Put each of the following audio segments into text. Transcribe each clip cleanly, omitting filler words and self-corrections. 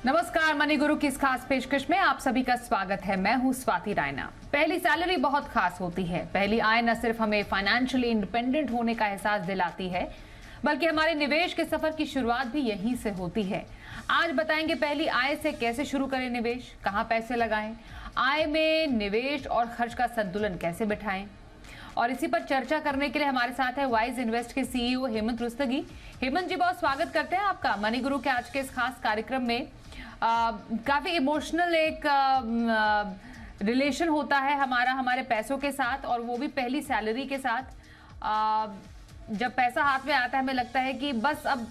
नमस्कार, मनी गुरु की इस खास पेशकश में आप सभी का स्वागत है। मैं हूं स्वाति रायना। पहली सैलरी बहुत खास होती है। पहली आय न सिर्फ हमें फाइनेंशियली इंडिपेंडेंट होने का एहसास दिलाती है, बल्कि हमारे निवेश के सफर की शुरुआत भी यहीं से होती है। आज बताएंगे पहली आय से कैसे शुरू करें निवेश, कहाँ पैसे लगाएं, आय में निवेश और खर्च का संतुलन कैसे बिठाएं। और इसी पर चर्चा करने के लिए हमारे साथ है वाइज इन्वेस्ट के सीईओ हेमंत रुस्तगी। हेमंत जी, बहुत स्वागत करते हैं आपका मनी गुरु के आज के इस खास कार्यक्रम में। काफी इमोशनल एक रिलेशन होता है हमारा हमारे पैसों के साथ, और वो भी पहली सैलरी के साथ। जब पैसा हाथ में आता है हमें लगता है कि बस अब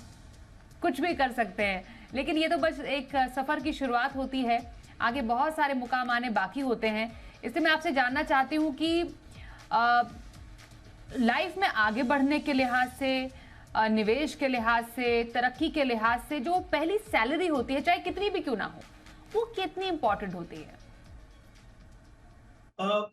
कुछ भी कर सकते हैं, लेकिन ये तो बस एक सफर की शुरुआत होती है। आगे बहुत सारे मुकाम आने बाकी होते हैं। इसलिए मैं आपसे जानना चाहती हूँ कि लाइफ में आगे बढ़ने के लिहाज से, निवेश के लिहाज से, तरक्की के लिहाज से जो पहली सैलरी होती है, चाहे कितनी भी क्यों ना हो, वो कितनी इंपॉर्टेंट होती है?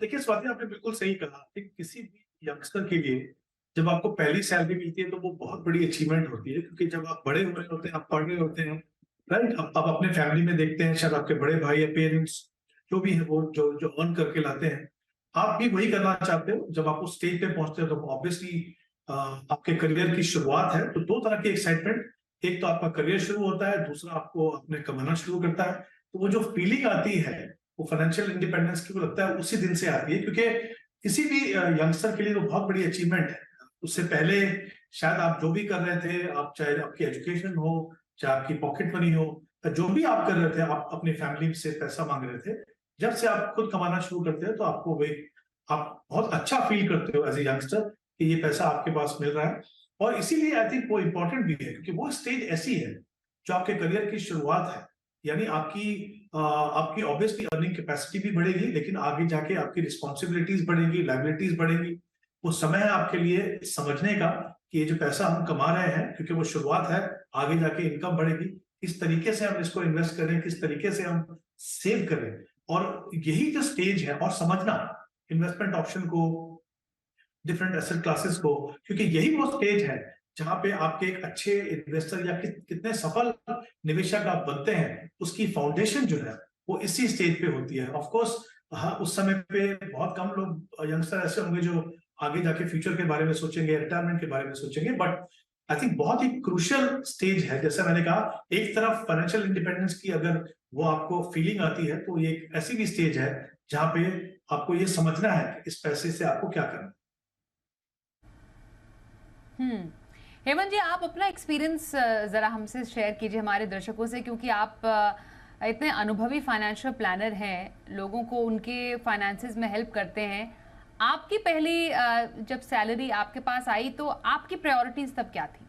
देखिए स्वाति, आपने बिल्कुल सही कहा कि किसी भी यंगस्टर के लिए जब आपको पहली सैलरी मिलती है तो वो बहुत बड़ी अचीवमेंट होती है, क्योंकि जब आप बड़े हो रहे होते हैं, आप पढ़ रहे होते हैं, राइट। आप अपने फैमिली में देखते हैं, शायद आपके बड़े भाई या पेरेंट्स जो भी है वो जो जो अर्न करके लाते हैं, आप भी वही करना चाहते हो। जब आप उस स्टेज पे पहुंचते हो तो ऑब्वियसली आपके करियर की शुरुआत है। तो दो तरह की एक्साइटमेंट, एक तो आपका करियर शुरू होता है, दूसरा आपको अपने कमाना शुरू करता है। तो वो जो फीलिंग आती है वो फाइनेंशियल इंडिपेंडेंस की, वो लगता है उसी दिन से आती है, क्योंकि किसी भी यंगस्टर के लिए तो बहुत बड़ी अचीवमेंट है। उससे पहले शायद आप जो भी कर रहे थे, आप चाहे आपकी एजुकेशन हो, चाहे आपकी पॉकेट मनी हो, जो भी आप कर रहे थे, आप अपनी फैमिली से पैसा मांग रहे थे, जब से आप खुद कमाना शुरू करते हैं तो आपको वे आप बहुत अच्छा फील करते हो एज ए यंगस्टर कि ये पैसा आपके पास मिल रहा है। और इसीलिए आई थिंक वो इंपॉर्टेंट भी है, क्योंकि वो स्टेज ऐसी है जो आपके करियर की शुरुआत है। यानी आपकी ऑब्वियसली अर्निंग कैपेसिटी भी बढ़ेगी, लेकिन आगे जाके आपकी रिस्पॉन्सिबिलिटीज बढ़ेगी, लाइबिलिटीज बढ़ेगी। वो समय है आपके लिए समझने का कि ये जो पैसा हम कमा रहे हैं, क्योंकि वो शुरुआत है, आगे जाके इनकम बढ़ेगी, किस तरीके से हम इसको इन्वेस्ट करें, किस तरीके से हम सेव करें। और यही जो स्टेज है, और समझना इन्वेस्टमेंट ऑप्शन को, डिफरेंट एसेट क्लासेस को, क्योंकि यही वो स्टेज है जहां पे आपके एक अच्छे इन्वेस्टर या कितने सफल निवेशक आप बनते हैं, उसकी फाउंडेशन जो है वो इसी स्टेज पे होती है। ऑफ कोर्स हाँ, उस समय पे बहुत कम लोग यंगस्टर ऐसे होंगे जो आगे जाके फ्यूचर के बारे में सोचेंगे, रिटायरमेंट के बारे में सोचेंगे, बट आई थिंक बहुत ही क्रूशियल स्टेज है। जैसे मैंने कहा, एक तरफ फाइनेंशियल इंडिपेंडेंस की अगर वो आपको फीलिंग आती है, तो ये एक ऐसी भी स्टेज है जहां पे आपको ये समझना है कि इस पैसे से आपको क्या करना है। हेमंत जी, आप अपना एक्सपीरियंस जरा हमसे शेयर कीजिए हमारे दर्शकों से, क्योंकि आप इतने अनुभवी फाइनेंशियल प्लानर हैं, लोगों को उनके फाइनेंसेस में हेल्प करते हैं। आपकी पहली जब सैलरी आपके पास आई तो आपकी प्रायोरिटीज तब क्या थी?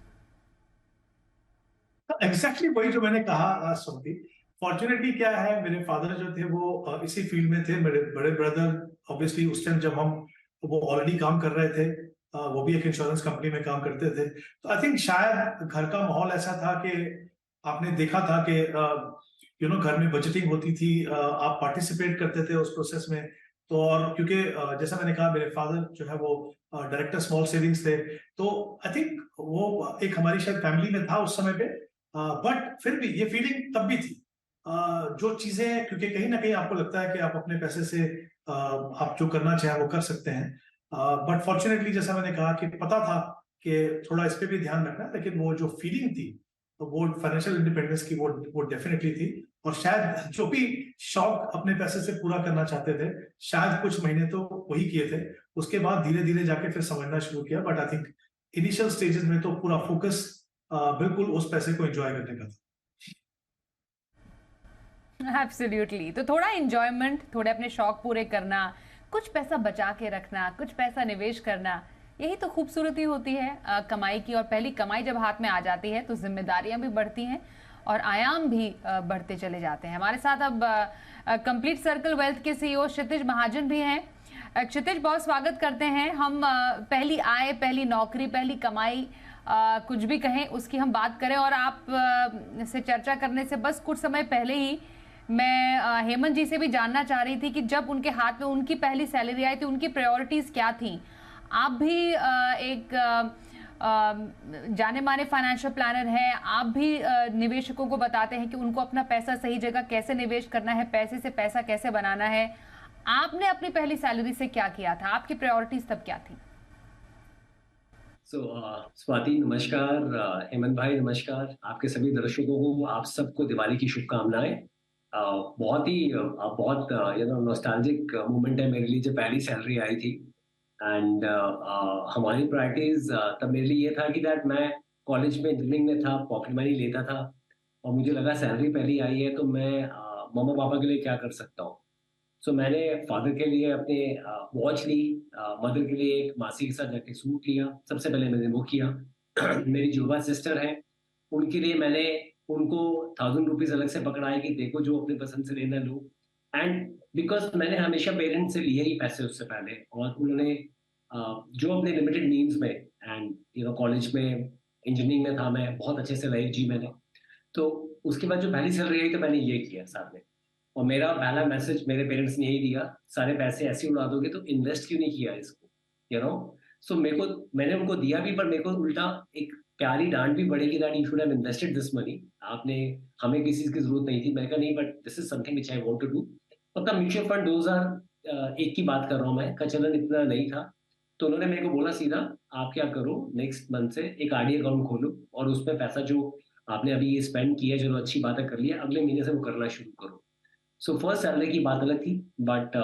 एग्जैक्टली वही जो मैंने कहा सुनती। फॉर्चुनेटली क्या है, मेरे फादर जो थे वो इसी फील्ड में थे। मेरे बड़े ब्रदर ऑब्वियसली उस टाइम जब वो ऑलरेडी काम कर रहे थे, वो भी एक इंश्योरेंस कंपनी में काम करते थे। तो आई थिंक शायद घर का माहौल ऐसा था कि आपने देखा था कि घर में बजटिंग होती थी, आप पार्टिसिपेट करते थे उस प्रोसेस में। तो और क्योंकि जैसा मैंने कहा, मेरे फादर जो है वो डायरेक्टर स्मॉल सेविंग्स थे, तो आई थिंक वो एक हमारी शायद फैमिली में था उस समय पे। बट फिर भी ये फीलिंग तब भी थी। जो चीजें, क्योंकि कहीं ना कहीं आपको लगता है कि आप अपने पैसे से आप जो करना चाहें वो कर सकते हैं। बट फॉर्चुनेटली जैसा मैंने कहा कि पता था कि थोड़ा इस पे भी ध्यान रखना है, लेकिन वो जो फीलिंग थी तो वो फाइनेंशियल इंडिपेंडेंस की वो डेफिनेटली थी। और शायद जो भी शौक अपने पैसे से पूरा करना चाहते थे, शायद कुछ महीने तो वही किए थे। उसके बाद धीरे धीरे जाके फिर समझना शुरू किया। But I think initial stages में तो पूरा फोकस बिल्कुल उस पैसे को एंजॉय करने का था। एब्सोल्युटली। तो थोड़ा एंजॉयमेंट, थोड़े अपने शौक पूरे करना, कुछ पैसा बचा के रखना, कुछ पैसा निवेश करना, यही तो खूबसूरती होती है कमाई की। और पहली कमाई जब हाथ में आ जाती है तो जिम्मेदारियां भी बढ़ती हैं और आयाम भी बढ़ते चले जाते हैं। हमारे साथ अब कंप्लीट सर्कल वेल्थ के सीईओ क्षितिज महाजन भी हैं। क्षितिज, बहुत स्वागत करते हैं। हम पहली आय, पहली नौकरी, पहली कमाई, कुछ भी कहें उसकी हम बात करें। और आप से चर्चा करने से बस कुछ समय पहले ही मैं हेमंत जी से भी जानना चाह रही थी कि जब उनके हाथ में उनकी पहली सैलरी आई थी, उनकी प्रायोरिटीज क्या थी। आप भी एक जाने माने फाइनेंशियल प्लानर हैं, आप भी निवेशकों को बताते हैं कि उनको अपना पैसा सही जगह कैसे निवेश करना है, पैसे से पैसा कैसे बनाना है। आपने अपनी पहली सैलरी से क्या किया था? आपकी प्रायोरिटीज तब क्या थी? स्वाति नमस्कार, हेमंत भाई नमस्कार, आपके सभी दर्शकों को आप सबको दिवाली की शुभकामनाएं। बहुत ही बहुत नॉस्टैल्जिक मोमेंट है मेरे लिए जब पहली सैलरी आई थी। एंड हमारी प्रायोरिटीज तब मेरे लिए ये था कि दैट मैं कॉलेज में इंजीनियरिंग में था, पॉकेट मनी लेता था और मुझे लगा सैलरी पहली आई है तो मैं मम्मा पापा के लिए क्या कर सकता हूँ। सो मैंने फादर के लिए अपने वॉच ली, मदर के लिए एक मासी के साथ जाके सूट लिया। सबसे पहले मैंने वो किया। मेरी जुड़वा सिस्टर है, उनके लिए मैंने उनको 1000 रुपीज अलग से पकड़ाए कि देखो जो अपने पसंद से लेना लो। एंड बिकॉज मैंने हमेशा पेरेंट्स से लिए ही पैसे उससे पहले, और उन्होंने जो अपने लिमिटेड मीन्स में एंड कॉलेज में इंजीनियरिंग में था, मैं बहुत अच्छे से लाइफ जी मैंने। तो उसके बाद जो पहली सैलरी आई तो मैंने ये किया साथ में। और मेरा पहला मैसेज मेरे पेरेंट्स ने यही दिया, सारे पैसे ऐसे उड़ा दोगे तो इन्वेस्ट क्यों नहीं किया इसको। सो मैंने उनको दिया भी, पर मेरे को उल्टा एक प्यारी डांट भी पड़ेगी that you should have invested this money. आपने, हमें किसी चीज की जरूरत नहीं थी। मैंने कहा नहीं, but this is something which I want to do. पक्का म्यूचुअल फंड 2001 की बात कर रहा हूँ मैं, का चलन इतना नहीं था। तो उन्होंने मेरे को बोला सीधा, आप क्या करो, नेक्स्ट मंथ से एक आरडी अकाउंट खोलो और उसमें पैसा जो आपने अभी ये स्पेंड किया, चलो अच्छी बात है कर लिया, अगले महीने से वो करना शुरू करो। सो फर्स्ट सैलरी की बात अलग थी, but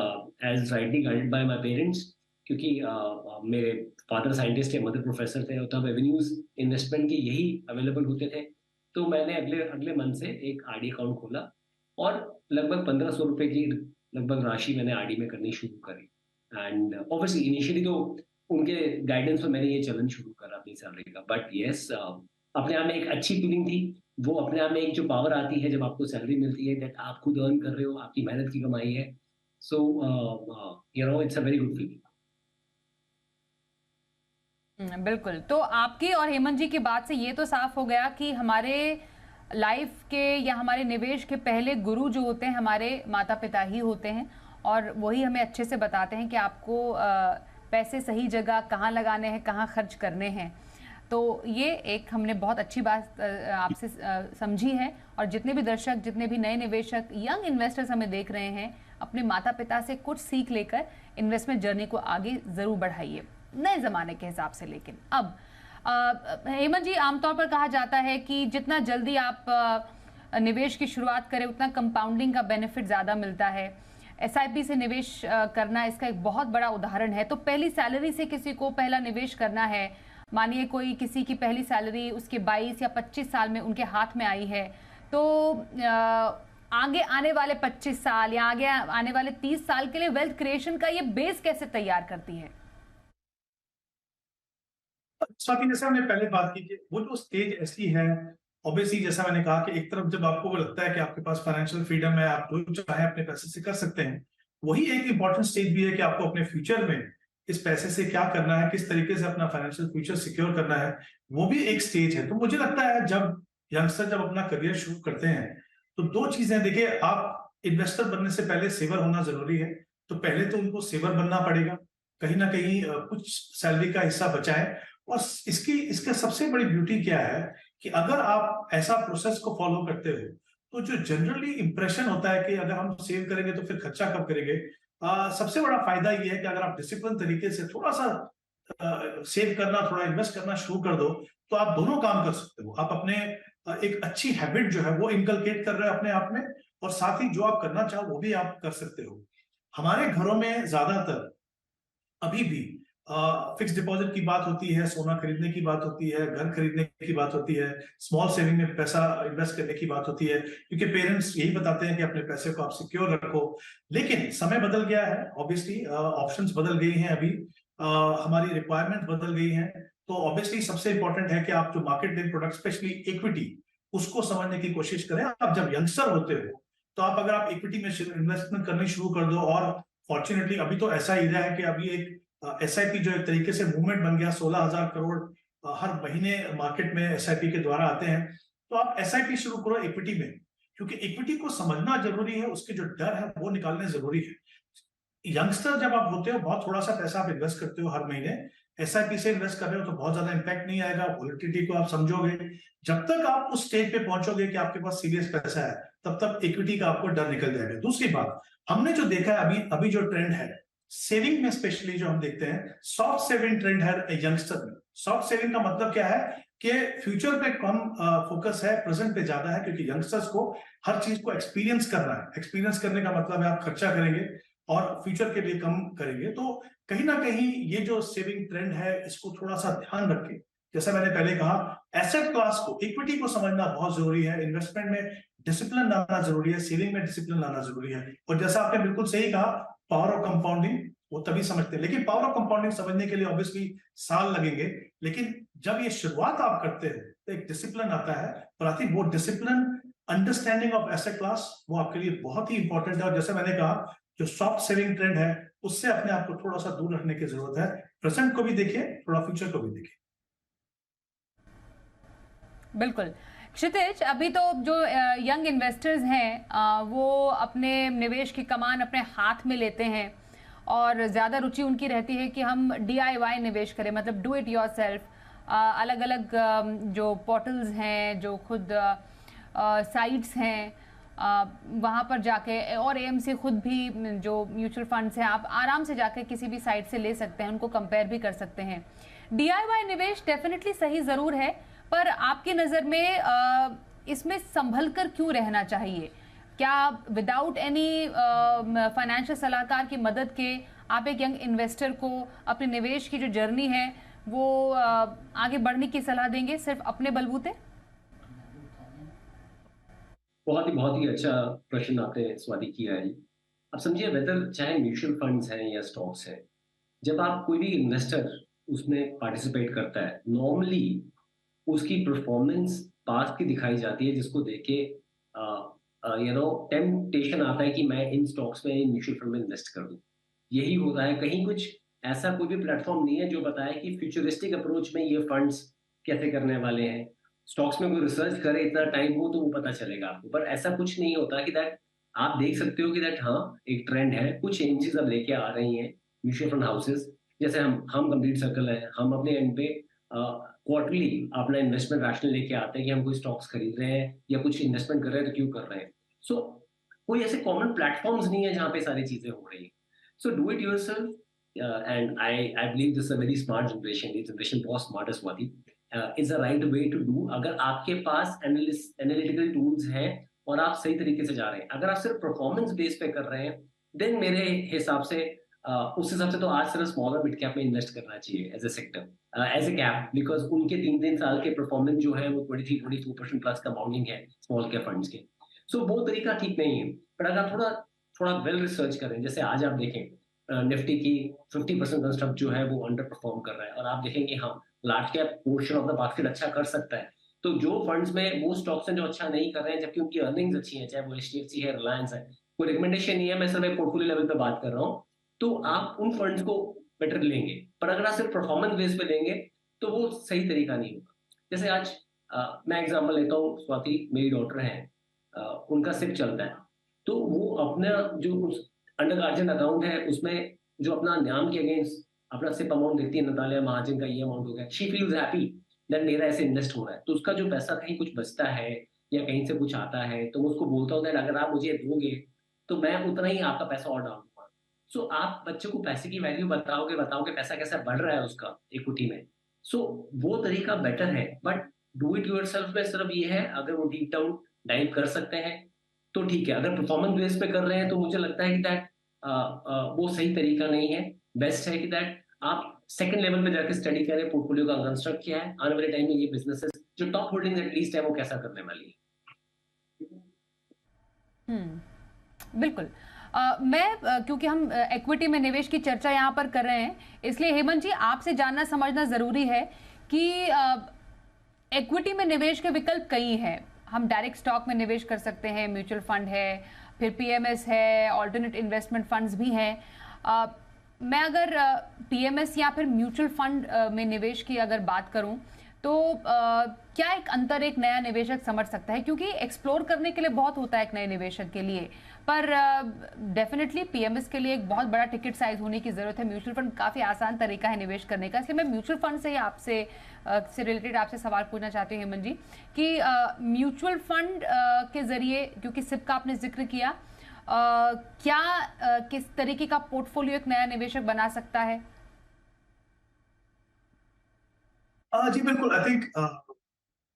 as rightly guided by my parents, क्योंकि मेरे फादर साइंटिस्ट थे, मदर प्रोफेसर थे, और तब एवेन्यूज इन्वेस्टमेंट के यही अवेलेबल होते थे। तो मैंने अगले मंथ से एक आरडी अकाउंट खोला और लगभग 1500 रुपए की लगभग राशि मैंने आरडी में करनी शुरू करी। एंड ऑब्वियसली इनिशियली तो उनके गाइडेंस में मैंने ये चलन शुरू करा अपनी सैलरी का। बट येस, अपने आप में एक अच्छी फीलिंग थी। वो अपने आप में एक जो पावर आती है जब आपको सैलरी मिलती है, दैट आप खुद अर्न कर रहे हो, आपकी मेहनत की कमाई है। So it's a very good feeling. बिल्कुल। तो आपकी और हेमंत जी की बात से ये तो साफ हो गया कि हमारे लाइफ के या हमारे निवेश के पहले गुरु जो होते हैं हमारे माता पिता ही होते हैं, और वही हमें अच्छे से बताते हैं कि आपको पैसे सही जगह कहाँ लगाने हैं, कहाँ खर्च करने हैं। तो ये एक हमने बहुत अच्छी बात आपसे समझी है। और जितने भी दर्शक, जितने भी नए निवेशक, यंग इन्वेस्टर्स हमें देख रहे हैं, अपने माता पिता से कुछ सीख लेकर इन्वेस्टमेंट जर्नी को आगे जरूर बढ़ाइए नए जमाने के हिसाब से। लेकिन अब हेमंत जी, आमतौर पर कहा जाता है कि जितना जल्दी आप निवेश की शुरुआत करें उतना कंपाउंडिंग का बेनिफिट ज्यादा मिलता है। एसआईपी से निवेश करना इसका एक बहुत बड़ा उदाहरण है। तो पहली सैलरी से किसी को पहला निवेश करना है, मानिए कोई किसी की पहली सैलरी उसके 22 या 25 साल में उनके हाथ में आई है, तो आगे आने वाले 25 साल या आगे आने वाले 30 साल के लिए वेल्थ क्रिएशन का ये बेस कैसे तैयार करती है? स्वाति, जैसे हमने पहले बात की कि वो जो स्टेज ऐसी है, ऑब्वियसली जैसा मैंने कहा कि एक तरफ जब आपको वो लगता है कि आपके पास फाइनेंशियल फ्रीडम है, आप जो चाहे अपने पैसे से कर सकते हैं, वही एक इंपॉर्टेंट स्टेज भी है कि आपको अपने फ्यूचर में इस पैसे से क्या करना है, किस तरीके से अपना फाइनेंशियल फ्यूचर सिक्योर करना है, वो भी एक स्टेज है। तो मुझे लगता है जब यंगस्टर जब अपना करियर शुरू करते हैं तो दो चीजें, देखिए, आप इन्वेस्टर बनने से पहले सेवर होना जरूरी है। तो पहले तो उनको सेवर बनना पड़ेगा, कहीं ना कहीं कुछ सैलरी का हिस्सा बचाएं। और इसका सबसे बड़ी ब्यूटी क्या है कि अगर आप ऐसा प्रोसेस को फॉलो करते हो तो जो जनरली इंप्रेशन होता है कि अगर हम सेव करेंगे तो फिर खर्चा कब करेंगे, सबसे बड़ा फायदा ये है कि अगर आप डिसिप्लिन तरीके से थोड़ा सा सेव करना, थोड़ा इन्वेस्ट करना शुरू कर दो तो आप दोनों काम कर सकते हो। आप अपने एक अच्छी हैबिट जो है वो इनकलकेट कर रहे हो अपने आप में, और साथ ही जो आप करना चाहो वो भी आप कर सकते हो। हमारे घरों में ज्यादातर अभी भी फिक्स डिपॉजिट की बात होती है, सोना खरीदने की बात होती है, घर खरीदने की बात होती है, स्मॉल सेविंग में पैसा इन्वेस्ट करने की बात होती है, क्योंकि पेरेंट्स यही बताते हैं कि अपने पैसे को आप सिक्योर रखो। लेकिन समय बदल गया है, ऑब्वियसली ऑप्शंस बदल गई हैं, अभी हमारी रिक्वायरमेंट बदल गई हैं। तो ऑब्वियसली सबसे इंपॉर्टेंट है कि आप जो market link product, specially equity, उसको समझने की कोशिश करें। आप जब यंगस्टर होते हो तो आप अगर आप इक्विटी में इन्वेस्टमेंट करनी शुरू कर दो, और फॉर्चुनेटली अभी तो ऐसा ही रहा है कि अभी एक एसआईपी जो एक तरीके से मूवमेंट बन गया, 16,000 करोड़ हर महीने मार्केट में एसआईपी के द्वारा आते हैं। तो आप एसआईपी शुरू करो इक्विटी में, क्योंकि इक्विटी को समझना जरूरी है, उसके जो डर है वो निकालने जरूरी है। यंगस्टर जब आप होते हो, बहुत थोड़ा सा पैसा आप इन्वेस्ट करते हो हर महीने, SIP से इन्वेस्ट कर रहे हो तो बहुत ज्यादा इंपैक्ट नहीं आएगा, वोलेटिलिटी को आप समझोगे। जब तक आप उस स्टेज पे पहुंचोगे कि आपके पास सीरियस पैसा है, तब तक इक्विटी का आपको डर निकल जाएगा। दूसरी बात, हमने जो देखा है अभी अभी जो ट्रेंड है सेविंग में, स्पेशली जो हम देखते हैं सॉफ्ट सेविंग ट्रेंड है यंगस्टर में। सॉफ्ट सेविंग का मतलब क्या है कि फ्यूचर पे कम फोकस है, प्रेजेंट पे ज्यादा है, क्योंकि यंगस्टर्स को हर चीज को एक्सपीरियंस करना है। एक्सपीरियंस करने का मतलब है आप खर्चा करेंगे और फ्यूचर के लिए कम करेंगे। तो कहीं ना कहीं ये जो सेविंग ट्रेंड है इसको थोड़ा सा ध्यान रखें। जैसा मैंने पहले कहा, एसेट क्लास को, इक्विटी को समझना बहुत जरूरी है, इन्वेस्टमेंट में डिसिप्लिन लाना जरूरी है, सेविंग में डिसिप्लिन लाना जरूरी है। और जैसा आपने बिल्कुल सही कहा, पावर ऑफ कंपाउंडिंग वो तभी समझते हैं, लेकिन पावर ऑफ कंपाउंडिंग समझने के लिए ऑब्वियसली साल लगेंगे। लेकिन जब ये शुरुआत आप करते हैं तो एक डिसिप्लिन आता है, और आई थिंक वो discipline, understanding of asset class, वो आपके लिए बहुत ही इंपॉर्टेंट है। और जैसे मैंने कहा, जो सॉफ्ट सेविंग ट्रेंड है उससे अपने आप को थोड़ा सा दूर रखने की जरूरत है। प्रेजेंट को भी देखिए, थोड़ा फ्यूचर को भी देखिए। बिल्कुल। क्षितिज, अभी तो जो यंग इन्वेस्टर्स हैं वो अपने निवेश की कमान अपने हाथ में लेते हैं और ज़्यादा रुचि उनकी रहती है कि हम DIY निवेश करें, मतलब डू इट योर सेल्फ। अलग अलग जो पोर्टल्स हैं, जो खुद साइट्स हैं, वहाँ पर जाके, और AMC खुद भी जो म्यूचुअल फंड्स हैं, आप आराम से जाके किसी भी साइट से ले सकते हैं, उनको कंपेयर भी कर सकते हैं। DIY निवेश डेफिनेटली सही ज़रूर है, पर आपकी नज़र में इसमें संभल कर क्यों रहना चाहिए? क्या विदाउट एनी फाइनेंशियल सलाहकार की मदद के आप एक यंग इन्वेस्टर को अपने निवेश की जो जर्नी है वो आगे बढ़ने की सलाह देंगे सिर्फ अपने बलबूते? बहुत ही अच्छा प्रश्न आपने स्वाति किया है। अब समझिए, वेदर चाहे म्यूचुअल फंड्स हैं या स्टॉक्स हैं, जब आप कोई भी इन्वेस्टर उसमें पार्टिसिपेट करता है, नॉर्मली उसकी परफॉर्मेंस पास्ट की दिखाई जाती है, जिसको देख के टेम्पटेशन आता है कि मैं इन स्टॉक्स में, इन म्यूचुअल फंड में इन्वेस्ट कर दूं। यही होता है। कहीं कुछ ऐसा कोई भी प्लेटफॉर्म नहीं है जो बताए कि फ्यूचरिस्टिक अप्रोच में ये फंड्स कैसे करने वाले हैं। स्टॉक्स में कोई रिसर्च करे, इतना टाइम हो तो वो पता चलेगा आपको, पर ऐसा कुछ नहीं होता कि दैट आप देख सकते हो कि दैट हाँ एक ट्रेंड है, कुछ चेंजेस अब लेके आ रही हैं म्यूचुअल फंड हाउसेस। जैसे हम कंप्लीट सर्कल है, हम अपने एंड पे क्वार्टरली अपना इन्वेस्टमेंट रैशनल लेके आते हैं कि हम कोई स्टॉक्स खरीद रहे हैं या कुछ इन्वेस्टमेंट कर रहे हैं तो क्यों कर रहे हैं। सो कोई ऐसे कॉमन प्लेटफॉर्म्स नहीं है जहाँ पे सारी चीजें हो रही है। So do it yourself and I believe this a very smart generation, this generation बहुत स्मार्ट है Swati, is a right way to do. अगर आपके पास एनालिटिकल टूल्स हैं और आप सही तरीके से जा रहे हैं, अगर आप सिर्फ परफॉर्मेंस बेस पे कर रहे हैं, देन मेरे हिसाब से उस हिसाब से तो आज सिर्फ स्मॉलर मिड कैप में इन्वेस्ट करना चाहिए as a sector, as a cap, because उनके 3 साल के परफॉर्मेंस जो है वो 23-22% प्लस कंपाउंडिंग है स्मॉल कैप फंड्स के। सो वो तरीका ठीक नहीं है। पर अगर आप थोड़ा वेल रिसर्च करें, जैसे आज आप देखें निफ्टी की 50% कंस्ट्रक्ट जो है वो अंडर परफॉर्म कर रहा है, और आप देखेंगे हाँ large cap portion of the basket अच्छा कर सकता है। तो जो फंड्स में वो स्टॉक्स हैं जो अच्छा नहीं कर रहे हैं जबकि उनकी अर्निंग्स अच्छी है, चाहे वो HDFC है, रिलायंस है, कोई रिकमेंडेशन नहीं है, मैं सिर्फ पोर्टफोलियो लेवल पे बात कर रहा हूँ, तो आप उन फंड्स को बेटर लेंगे। पर अगर आप सिर्फ परफॉर्मेंस बेस पे लेंगे तो वो सही तरीका नहीं होगा। जैसे आज मैं एग्जांपल लेता हूँ स्वाति, मेरी डॉटर है, उनका सिप चलता है, तो वो अपना जो अंडर गार्जियन अकाउंट है उसमें जो अपना नाम के अगेंस्ट अपना सिप अमाउंट देती है, नतालिया महाजन का ये अमाउंट हो गया, शी फील्स हैप्पी दैट मेरा ऐसे इन्वेस्ट हो रहा है। तो उसका जो पैसा कहीं कुछ बचता है या कहीं से कुछ आता है तो मैं उसको बोलता हूँ दैट अगर आप मुझे दोगे तो मैं उतना ही आपका पैसा और डाल दूंगा। सो आप बच्चे को पैसे की वैल्यू बताओगे पैसा कैसा बढ़ रहा है उसका इक्विटी में। सो वो तरीका बेटर है। बट डू इट योरसेल्फ में सिर्फ ये है, अगर वो डीप डाउन डाइव कर सकते हैं तो ठीक है। अगर परफॉर्मेंस बेस पे कर रहे हैं तो मुझे लगता है कि दैट वो सही तरीका नहीं है। बेस्ट है कि दैट आप सेकंड लेवल में जाकर स्टडी करें, पोर्टफोलियो का कंस्ट्रक्ट किया है, आने वाले टाइम में ये बिजनेसेस जो टॉप होल्डिंग एटलीस्ट है वो कैसा करने वाली है। बिल्कुल। मैं क्योंकि हम इक्विटी में निवेश की चर्चा यहाँ पर कर रहे हैं, इसलिए हेमंत जी आपसे जानना समझना जरूरी है कि इक्विटी में निवेश के विकल्प कई हैं। हम डायरेक्ट स्टॉक में निवेश कर सकते हैं, म्यूचुअल फंड है, फिर PMS है, ऑल्टरनेट इन्वेस्टमेंट फंड्स भी हैं। मैं अगर PMS या फिर म्यूचुअल फंड में निवेश की अगर बात करूं तो क्या एक अंतर एक नया निवेशक समझ सकता है? क्योंकि एक्सप्लोर करने के लिए बहुत होता है एक नए निवेशक के लिए, पर डेफिनेटली पीएमएस के लिए एक बहुत बड़ा टिकट साइज होने की जरूरत है। म्यूचुअल फंड काफी आसान तरीका है निवेश करने का, इसलिए मैं म्यूचुअल फंड से ही आपसे से रिलेटेड आपसे सवाल पूछना चाहती हूँ हेमंत जी कि म्यूचुअल फंड के जरिए, क्योंकि सिप का आपने जिक्र किया, क्या किस तरीके का पोर्टफोलियो एक नया निवेशक बना सकता है? जी बिल्कुल। आई थिंक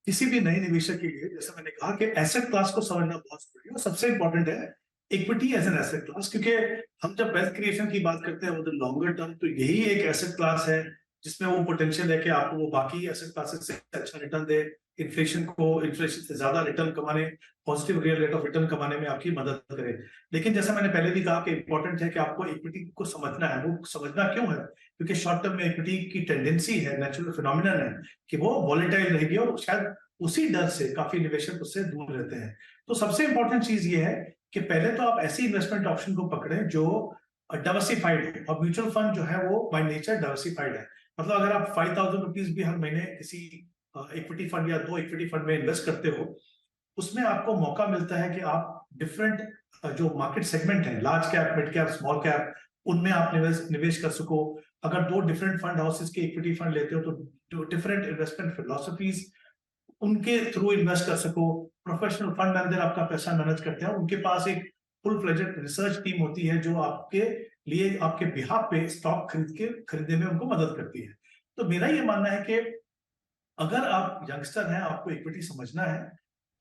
किसी भी नए निवेशक के लिए, जैसे मैंने कहा, कि एसेट क्लास को समझना बहुत जरूरी है और सबसे इंपॉर्टेंट है equity as an asset class. क्योंकि हम जब वेल्थ क्रिएशन की बात करते हैं वो लॉन्गर टर्म, तो यही एक एसेट क्लास है जिसमें वो पोटेंशियल है कि आपको वो बाकी एसेट क्लासेस से अच्छा रिटर्न दे, इन्फ्लेशन से ज्यादा रिटर्न कमाने, positive real rate of return कमाने में आपकी मदद करे। लेकिन जैसा मैंने पहले भी कहा कि इंपॉर्टेंट है कि आपको इक्विटी को समझना है। वो समझना क्यों है? क्योंकि शॉर्ट टर्म में इक्विटी की टेंडेंसी है, नेचुरल फिनोमिनन है कि वो वॉलेटाइल रहेगी और शायद उसी डर से काफी निवेशक उससे दूर रहते हैं। तो सबसे इंपॉर्टेंट चीज ये है कि पहले तो आप ऐसी इन्वेस्टमेंट ऑप्शन को पकड़ें जो डाइवर्सिफाइड है, और म्यूचुअल फंड जो है वो बाय नेचर डाइवर्सिफाइड है। मतलब अगर आप 5,000 रुपीज भी हर महीने किसी इक्विटी फंड या 2 इक्विटी फंड में इन्वेस्ट करते हो, उसमें आपको मौका मिलता है कि आप डिफरेंट जो मार्केट सेगमेंट है, large cap, mid cap, small cap, उनमें आप निवेश कर सको। अगर 2 डिफरेंट फंड हाउसेस के इक्विटी फंड लेते हो तो डिफरेंट इन्वेस्टमेंट फिलोसफीज, उनके थ्रू इन्वेस्ट कर सको। प्रोफेशनल फंड मैनेजर आपका पैसा मैनेज करते हैं, उनके पास एक फुल फ्लेजेड रिसर्च टीम होती है जो आपके लिए, आपके बिहाफ पे स्टॉक खरीदने में उनको मदद करती है। तो मेरा ये मानना है कि अगर आप यंगस्टर हैं, आपको इक्विटी समझना है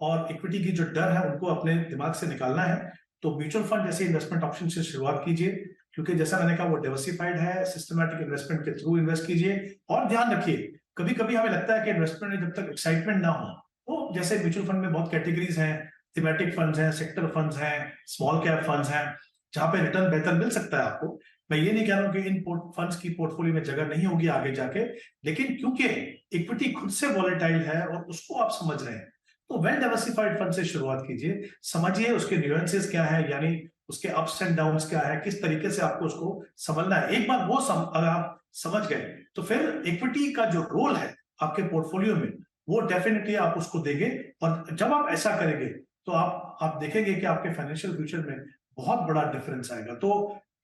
और इक्विटी की जो डर है उनको अपने दिमाग से निकालना है, तो म्यूचुअल फंड जैसे इन्वेस्टमेंट ऑप्शन से शुरुआत कीजिए। क्योंकि जैसा मैंने कहा वो डाइवर्सिफाइड है, सिस्टमैटिक इन्वेस्टमेंट के थ्रू इन्वेस्ट कीजिए। और ध्यान रखिए, कभी कभी हमें लगता है कि इन्वेस्टमेंट में जब तक एक्साइटमेंट ना हो, तो जैसे म्यूचुअल फंड में बहुत कैटेगरीज हैं, थीमेटिक फंड्स हैं, सेक्टर फंड्स हैं, स्मॉल कैप फंड्स हैं, जहां पे रिटर्न बेहतर मिल सकता है आपको। मैं ये नहीं कह रहा हूं कि इन फंड्स की पोर्टफोलियो में जगह नहीं होगी आगे जाके, लेकिन क्योंकि इक्विटी खुद से वॉलेटाइल है और उसको आप समझ रहे हैं, तो वेल डाइवर्सिफाइड फंड से शुरुआत कीजिए। समझिए उसके न्यूएंसेस क्या है, यानी उसके अप्स एंड डाउन्स क्या है, किस तरीके से आपको उसको समझना है। एक बार वो अगर आप समझ गए, तो फिर इक्विटी का जो रोल है आपके पोर्टफोलियो में, वो डेफिनेटली आप उसको देंगे। और जब आप ऐसा करेंगे तो आप देखेंगे कि आपके फाइनेंशियल फ्यूचर में बहुत बड़ा डिफरेंस आएगा। तो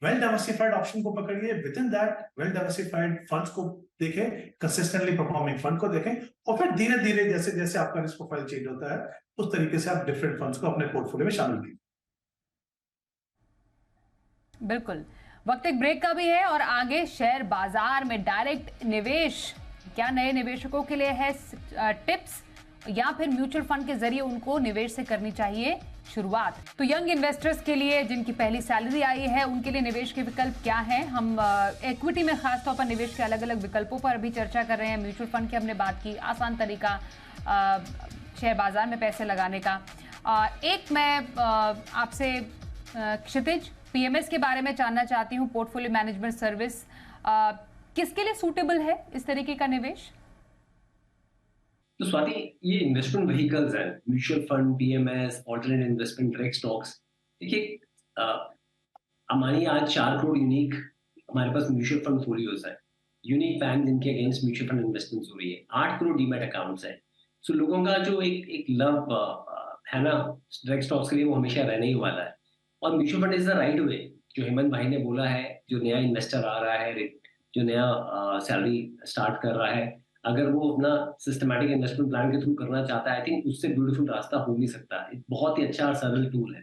वेल डाइवर्सिफाइड ऑप्शन को पकड़िए, with in that well diversified funds को देखें, कंसिस्टेंटली परफॉर्मिंग फंड को देखें, और फिर धीरे धीरे जैसे जैसे आपका रिस्क प्रोफाइल चेंज होता है, उस तरीके से आप डिफरेंट फंड्स को अपने पोर्टफोलियो में शामिल कीजिए। बिल्कुल। वक्त एक ब्रेक का भी है और आगे शेयर बाजार में डायरेक्ट निवेश क्या नए निवेशकों के लिए है टिप्स, या फिर म्यूचुअल फंड के जरिए उनको निवेश से करनी चाहिए शुरुआत। तो यंग इन्वेस्टर्स के लिए, जिनकी पहली सैलरी आई है, उनके लिए निवेश के विकल्प क्या हैं? हम इक्विटी में खासतौर पर निवेश के अलग अलग विकल्पों पर अभी चर्चा कर रहे हैं। म्यूचुअल फंड की हमने बात की, आसान तरीका शेयर बाजार में पैसे लगाने का। एक मैं आपसे क्षितिज, पीएमएस के बारे में जानना चाहती हूँ, पोर्टफोलियो मैनेजमेंट सर्विस किसके लिए सूटेबल है इस तरीके का निवेश? तो स्वाति, ये इन्वेस्टमेंट व्हीकल्स हैं, mutual fund, PMS, alternate investment, direct stocks. देखिए, हमारी आज 4 करोड़ यूनिक हमारे पास म्यूचुअल फंड फोलियोज है, यूनिक बैंक जिनके अगेंस्ट म्यूचुअल फंड इन्वेस्टमेंट हो रही है, 8 करोड़ डीमैट अकाउंट्स है। सो लोगों का जो एक लव है ना डायरेक्ट स्टॉक्स के लिए, वो हमेशा रहने ही वाला है। और mutual fund is the right way, जो हेमंत भाई ने बोला है, जो नया इन्वेस्टर आ रहा है, जो नया सैलरी स्टार्ट कर रहा है, अगर वो अपना सिस्टमैटिक इन्वेस्टमेंट प्लान के थ्रू करना चाहता है, आई थिंक उससे ब्यूटीफुल रास्ता हो नहीं सकता। एक बहुत ही अच्छा और सरल टूल है।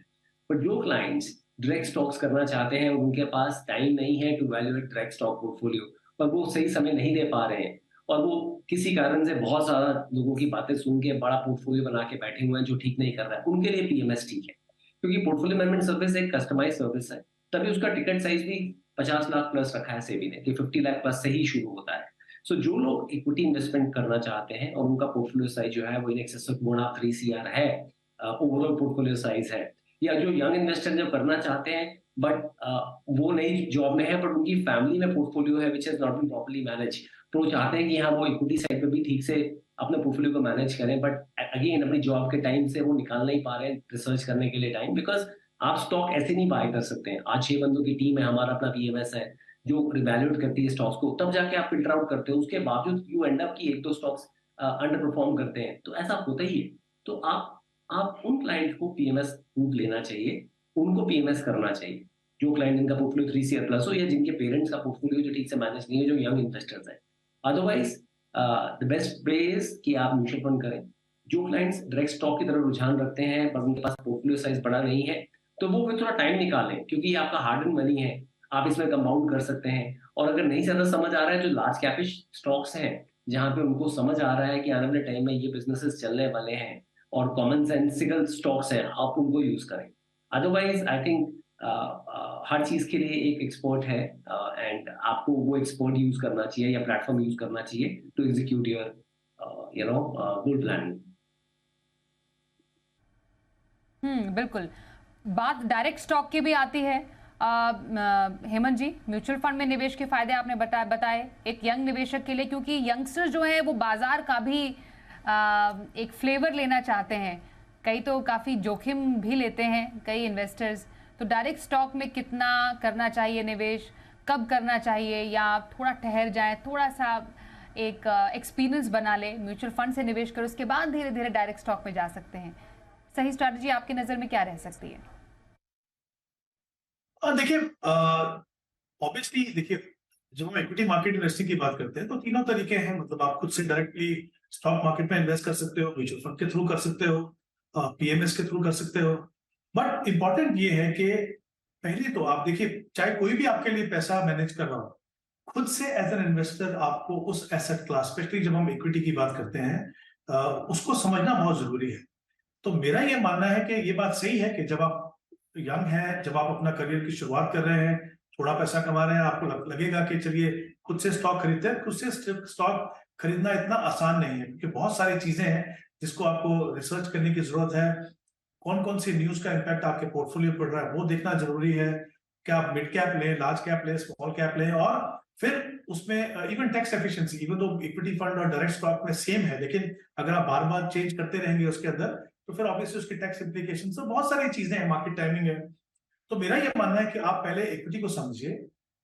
बट जो क्लाइंट्स डायरेक्ट स्टॉक्स करना चाहते हैं और उनके पास टाइम नहीं है to valuate direct stock portfolio, और वो सही समय नहीं दे पा रहे हैं, और वो किसी कारण से बहुत ज्यादा लोगों की बातें सुन के बड़ा पोर्टफोलियो बना के बैठे हुए हैं जो ठीक नहीं कर रहा है, उनके लिए पीएमएस ठीक है। क्योंकि पोर्टफोलियो मैनेजमेंट सर्विस एक कस्टमाइज सर्विस है, तभी उसका टिकट साइज भी 50 लाख प्लस रखा है सेबी ने, कि 50 लाख प्लस से ही शुरू होता है। सो जो लोग इक्विटी इन्वेस्टमेंट करना चाहते हैं और उनका पोर्टफोलियो साइज जो है वो इन एक्सेस ऑफ 3 CR है, ओवरऑल पोर्टफोलियो साइज है, या जो यंग इन्वेस्टर जो करना चाहते हैं बट वो नई जॉब में है, बट उनकी फैमिली में पोर्टफोलियो है which has not been properly manage, तो वो चाहते हैं कि हाँ वो इक्विटी साइड पे भी ठीक से अपने पोर्टफोलियो को मैनेज करें, बट अगेन अपनी जॉब के टाइम से वो निकाल नहीं पा रहे हैं रिसर्च करने के लिए टाइम, बिकॉज आप स्टॉक ऐसे नहीं बाय कर सकते हैं। आज 6 बंदों की टीम है, हमारा अपना पीएमएस है जो रिवैल्यूएट करती है स्टॉक्स को, तब जाके आप फिल्टर आउट करते हो। उसके बावजूद यू एंड अप की 1-2 स्टॉक्स अंडर परफॉर्म करते हैं, तो ऐसा होता ही है। तो आप उन क्लाइंट को पीएमएस रूट लेना चाहिए, उनको पीएमएस करना चाहिए। जो क्लाइंट जिनका पोर्टफोलियो 3 CR प्लस हो, या जिनके पेरेंट्स का पोर्टफोलियो जो ठीक से मैनेज नहीं है, जो यंग इन्वेस्टर्स हैं। Otherwise the best way is कि आप म्यूचुअल फंड करें। जो क्लाइंट्स डायरेक्ट स्टॉक की तरफ रुझान रखते हैं पर उनके पास पोर्टफोलियो साइज बड़ा नहीं है, तो वो फिर थोड़ा टाइम निकालें, क्योंकि ये आपका हार्ड एंड मनी है, आप इसमें कंपाउंड कर सकते हैं। और अगर नहीं ज्यादा समझ आ रहा है, जो लार्ज कैपिश स्टॉक्स हैं जहां पे उनको समझ आ रहा है कि आने वाले टाइम में ये बिजनेसेस चलने वाले हैं और कॉमन सेंसिकल स्टॉक्स हैं, आप उनको यूज करें। अदरवाइज आई थिंक हर चीज के लिए एक एक्सपर्ट है, एंड आपको वो एक्सपर्ट यूज करना चाहिए या प्लेटफॉर्म यूज करना चाहिए to execute your good planning. बिल्कुल। बात डायरेक्ट स्टॉक की भी आती है। हेमंत जी, म्यूचुअल फंड में निवेश के फायदे आपने बताए एक यंग निवेशक के लिए, क्योंकि यंगस्टर जो है वो बाजार का भी एक फ्लेवर लेना चाहते हैं। कई तो काफी जोखिम भी लेते हैं कई इन्वेस्टर्स। तो डायरेक्ट स्टॉक में कितना करना चाहिए निवेश, कब करना चाहिए, या थोड़ा ठहर जाए, थोड़ा सा एक एक्सपीरियंस बना ले, म्यूचुअल फंड से निवेश कर उसके बाद धीरे धीरे डायरेक्ट स्टॉक में जा सकते हैं। सही स्ट्रैटेजी आपकी नजर में क्या रह सकती है? देखिए, ऑब्वियसली देखिए, जब हम इक्विटी मार्केट इन्वेस्टिंग की बात करते हैं तो तीनों तरीके हैं। मतलब आप खुद से डायरेक्टली स्टॉक मार्केट में इन्वेस्ट कर सकते हो, म्यूचुअल फंड के थ्रू कर सकते हो, पीएमएस के थ्रू कर सकते हो। बट इंपॉर्टेंट ये है कि पहले तो आप देखिए, चाहे कोई भी आपके लिए पैसा मैनेज कर रहा हो, खुद से एज एन इन्वेस्टर आपको उस एसेट क्लास, स्पेशली जब हम इक्विटी की बात करते हैं, उसको समझना बहुत जरूरी है। तो मेरा ये मानना है कि ये बात सही है कि जब आप यंग हैं, जब आप अपना करियर की शुरुआत कर रहे हैं, थोड़ा पैसा कमा रहे हैं, आपको लगेगा कि चलिए खुद से स्टॉक खरीदते हैं। खुद से स्टॉक खरीदना इतना आसान नहीं है, क्योंकि बहुत सारी चीजें हैं जिसको आपको रिसर्च करने की जरूरत है। कौन कौन सी न्यूज का इम्पैक्ट आपके पोर्टफोलियो पर रहा है वो देखना जरूरी है। क्या आप मिड कैप लें, लार्ज कैप लें, स्मॉल कैप लें, और फिर उसमें even tax efficiency, even though equity fund और डायरेक्ट स्टॉक में सेम है, लेकिन अगर आप बार बार चेंज करते रहेंगे उसके अंदर, तो फिर ऑब्वियसली उसके टैक्स इम्प्लीकेशन, तो बहुत सारी चीजें हैं, मार्केट टाइमिंग है। तो मेरा ये मानना है कि आप पहले इक्विटी को समझिए,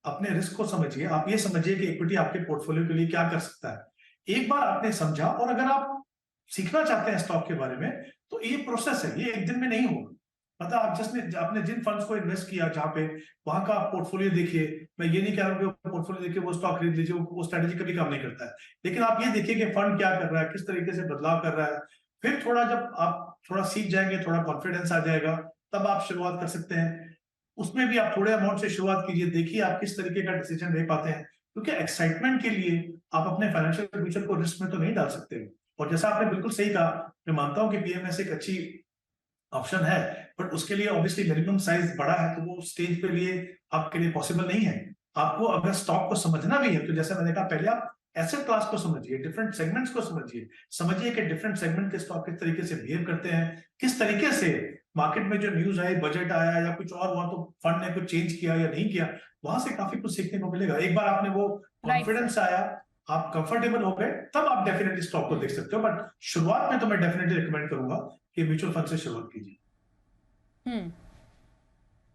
अपने रिस्क को समझिए, आप ये समझिए कि इक्विटी आपके पोर्टफोलियो के लिए क्या कर सकता है। एक बार आपने समझा, और अगर आप सीखना चाहते हैं स्टॉक के बारे में, तो ये प्रोसेस है, ये एक दिन में नहीं होगा। मतलब आप आपने जिन फंड्स को इन्वेस्ट किया जहां पे, वहां का आप पोर्टफोलियो देखिए। मैं ये नहीं कह रहा हूं कि पोर्टफोलियो देखिए वो स्टॉक खरीद लीजिए, वो स्ट्रेटेजी कभी काम नहीं करता है। लेकिन आप ये देखिए कि फंड क्या कर रहा है, किस तरीके से बदलाव कर रहा है। फिर थोड़ा जब आप थोड़ा सीख जाएंगे, थोड़ा कॉन्फिडेंस आ जाएगा, तब आप शुरुआत कर सकते हैं। उसमें भी आप थोड़े अमाउंट से शुरुआत कीजिए, देखिए आप किस तरीके का डिसीजन ले पाते हैं। क्योंकि एक्साइटमेंट के लिए आप अपने फाइनेंशियल फ्यूचर को रिस्क में तो नहीं डाल सकते। और जैसा आपने बिल्कुल सही कहा, मैं मानता हूं कि पीएमएस एक अच्छी ऑप्शन है, बट उसके लिए ऑब्वियसली मिनिमम साइज बड़ा है, तो वो स्टेज पे लिए आपके लिए पॉसिबल नहीं है। आपको अगर स्टॉक को समझना भी है, तो जैसे मैंने कहा पहले, आप एसेट क्लास को समझिए, डिफरेंट सेगमेंट्स को समझिए कि डिफरेंट सेगमेंट के स्टॉक किस तरीके से बिहेव करते हैं, किस तरीके से मार्केट में जो न्यूज आई, बजट आया या कुछ और हुआ तो फंड ने कुछ चेंज किया या नहीं किया, वहां से काफी कुछ सीखने को मिलेगा। एक बार आपने वो कॉन्फिडेंस आया, आप कंफर्टेबल हो गए, तब आप डेफिनेटली स्टॉक को देख सकते हो। बट शुरुआत में तो मैं डेफिनेटली रिकमेंड करूंगा कि म्यूचुअल फंड से शुरुआत कीजिए।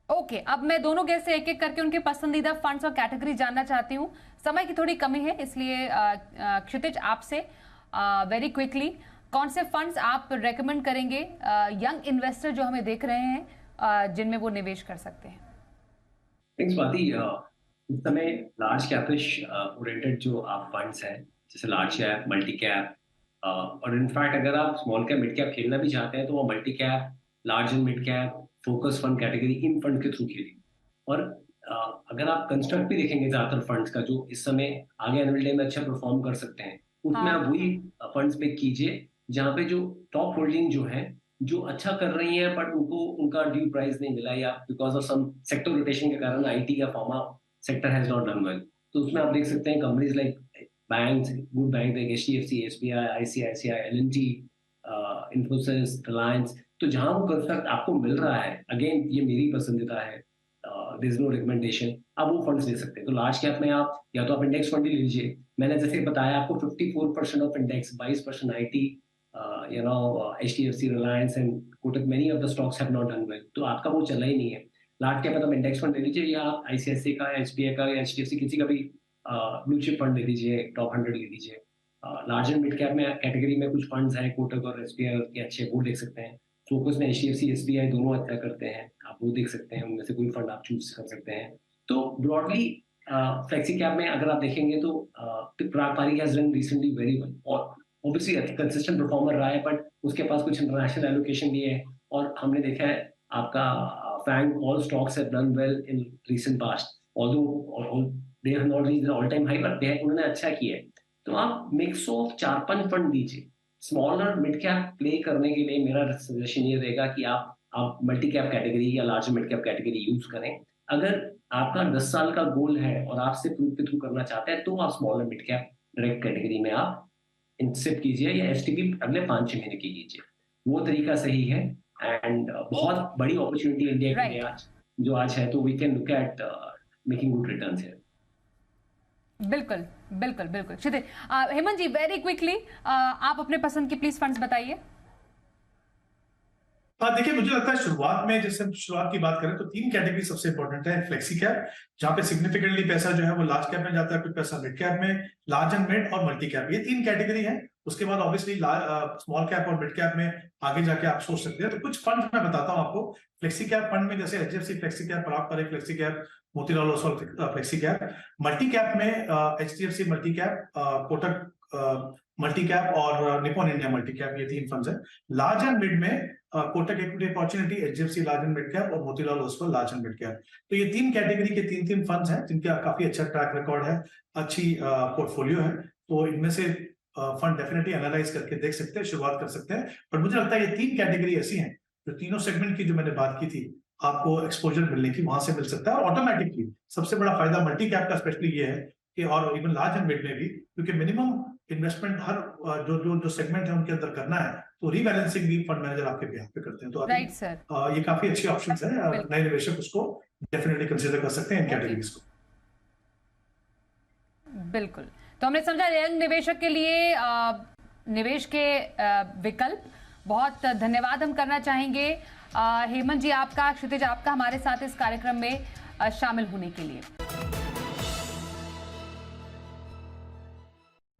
ओके, अब मैं दोनों गेस्ट से एक एक करके उनके पसंदीदा फंड्स और कैटेगरी जानना चाहती हूँ। समय की थोड़ी कमी है, इसलिए क्षितिज आपसे वेरी क्विकली, कौन से फंड्स आप रेकमेंड करेंगे यंग इन्वेस्टर जो हमें देख रहे हैं, जिनमें वो निवेश कर सकते हैं? थैंक्स स्वाति। इस समय लार्ज कैपिश ओरिएंटेड जो आप फंड्स हैं, जैसे लार्ज कैप, मल्टी कैप, और इनफैक्ट अगर आप स्मॉल कैप, मिड कैप खेलना भी चाहते हैं, तो वो multi cap, large and mid cap, focus fund category, in fund के थ्रू खेलिए। और अगर आप कंस्ट्रक्ट भी देखेंगे ज्यादातर फंड्स का, जो इस समय आगे आने वाले में अच्छा परफॉर्म कर सकते हैं, उसमें आप वही फंड्स पिक कीजिए जहां पे जो टॉप होल्डिंग जो है, जो अच्छा कर रही है, बट उनको उनका ड्यू प्राइस नहीं मिला, या because of some sector rotation के कारण आईटी या pharma sector has not done well. तो उसमें आप देख सकते हैं companies like banks, good bank like HDFC, SBI, ICICI, L and T, Infosys, Reliance. तो जहां वो कंस्ट्रक्ट आपको मिल रहा है, अगेन ये मेरी पसंदीदा है, देयर इज नो रिकमेंडेशन, आप वो फंड्स ले सकते हैं। तो लार्ज कैप में आप या तो आप इंडेक्स फंड ही लीजिए। मैंने जैसे बताया आपको 54% of index, 22% IT, HDFC, Reliance and Kotak, many of the stocks have not done well. तो आपका वो चला ही नहीं है। लार्ज कैप में आप इंडेक्स फंड ले लीजिए, या आप आईसीआईसी का, एसबीआई का, या एचडीएफसी किसी का भी ब्लू चिप फंड ले लीजिए, टॉप 100 ले लीजिए। लार्ज एंड मिड कैप में कैटेगरी में कुछ फंड्स हैं, कोटक और एसबीआई के अच्छे, वो देख सकते हैं। फोकस में एचडीएफसी एसबीआई दोनों अच्छा करते हैं, आप वो देख सकते हैं, उनमें से कोई फंड आप चूज कर सकते हैं। तो ब्रॉडली फ्लेक्सी कैप में अगर आप देखेंगे तो पारिक has done recently very well, और ऑब्वियसली कंसिस्टेंट परफॉर्मर रहा है, बट उसके पास कुछ इंटरनेशनल एलोकेशन भी है, और हमने देखा है आपका FANG all stocks have done well in recent past, although they have not reached all time high, but उन्होंने अच्छा किया है। तो आप मिक्स ऑफ 4-5 फंड दीजिए। स्मॉलर मिड कैप प्ले करने के लिए मेरा सजेशन ये रहेगा कि आप मल्टी कैप कैटेगरी या large mid cap category use करें। अगर आपका 10 साल का गोल है और आप सिर्फ रूट के थ्रू करना चाहते हैं, तो आप smaller mid cap direct category में आप इंसिप कीजिए, या एसटीपी अगले 5-6 महीने की कीजिए, वो तरीका सही है। एंड बहुत बड़ी अपॉर्चुनिटी इंडिया के लिए आज जो आज है, तो we can look at making good returns here. बिल्कुल बिल्कुल बिल्कुल। क्षितिज, हेमंत जी वेरी क्विकली आप अपने पसंद के प्लीज फंड्स बताइए। देखिए, मुझे लगता है शुरुआत में, जैसे हम शुरुआत की बात करें तो 3 कैटेगरी सबसे इंपॉर्टेंट है। फ्लेक्सी कैप, जहां पे सिग्निफिकेंटली पैसा जो है वो लार्ज कैप में जाता है, कुछ पैसा मिड कैप में, लार्ज एंड मिड और मल्टी कैप, ये 3 कैटेगरी है। उसके बाद ऑब्वियसली स्मॉल कैप और मिड कैप में आगे जाके आप सोच सकते हैं। तो कुछ फंड मैं बताता हूं आपको। फ्लेक्सी कैप फंड में जैसे HDFC flexi cap, Parag Parekh flexi cap, Motilal Oswal flexi cap. Multi cap में HDFC multi cap, Kotak multi cap और निपॉन इंडिया मल्टी कैप, ये 3 फंड्स है। लार्ज एंड मिड में Kotak equity opportunity, HDFC large and mid cap और Motilal Oswal large and mid cap. तो ये 3 category के 3 funds हैं जिनका काफी अच्छा ट्रैक रिकॉर्ड है, अच्छी पोर्टफोलियो है। तो इनमें से फंड डेफिनेटली एनालाइज करके देख सकते हैं, शुरुआत कर सकते हैं। पर मुझे लगता है ये 3 कैटेगरी ऐसी हैं जो तीनों सेगमेंट की जो मैंने बात की थी, आपको एक्सपोजर मिलने की वहां से मिल सकता है। और ऑटोमेटिकली सबसे बड़ा फायदा मल्टी कैप का स्पेशली ये है कि, और इवन लार्ज एंड मिड में भी, क्योंकि मिनिमम इन्वेस्टमेंट हर जो सेगमेंट है उनके अंदर करना है, तो रीबैलेंसिंग भी फंड मैनेजर आपके बिहाफ पे करते हैं। तो राइट सर, ये काफी अच्छी ऑप्शंस है, नए निवेशक उसको डेफिनेटली कंसीडर कर सकते हैं इन कैटेगरीज को। बिल्कुल। तो हमने समझा यंग निवेशक के लिए निवेश के विकल्प। बहुत धन्यवाद हम करना चाहेंगे हेमंत जी आपका, क्षितिज आपका, हमारे साथ इस कार्यक्रम में शामिल होने के लिए।